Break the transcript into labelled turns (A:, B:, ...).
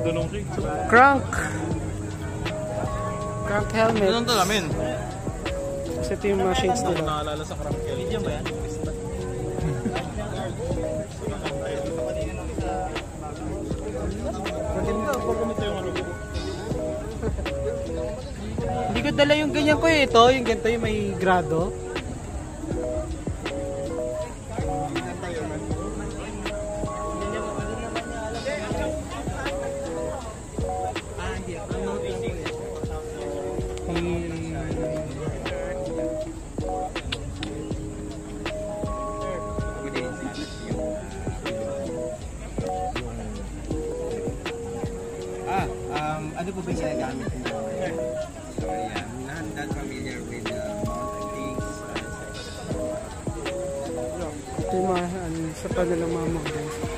A: ganda nung cake.
B: Crank helmet.
A: Ganun to namin.
B: Kasi ito yung machines
A: Ako
B: nila.
A: naalala sa crank helmet. Video ba yan?
B: Hindi ko dala yung ganyan ko eh. Ito, yung ganito yung may grado.
C: Ano po ba yung ginagamit niyo? So, yeah, I'm not familiar with mountain things.
B: Ito yung mga, sa pala ng mga models.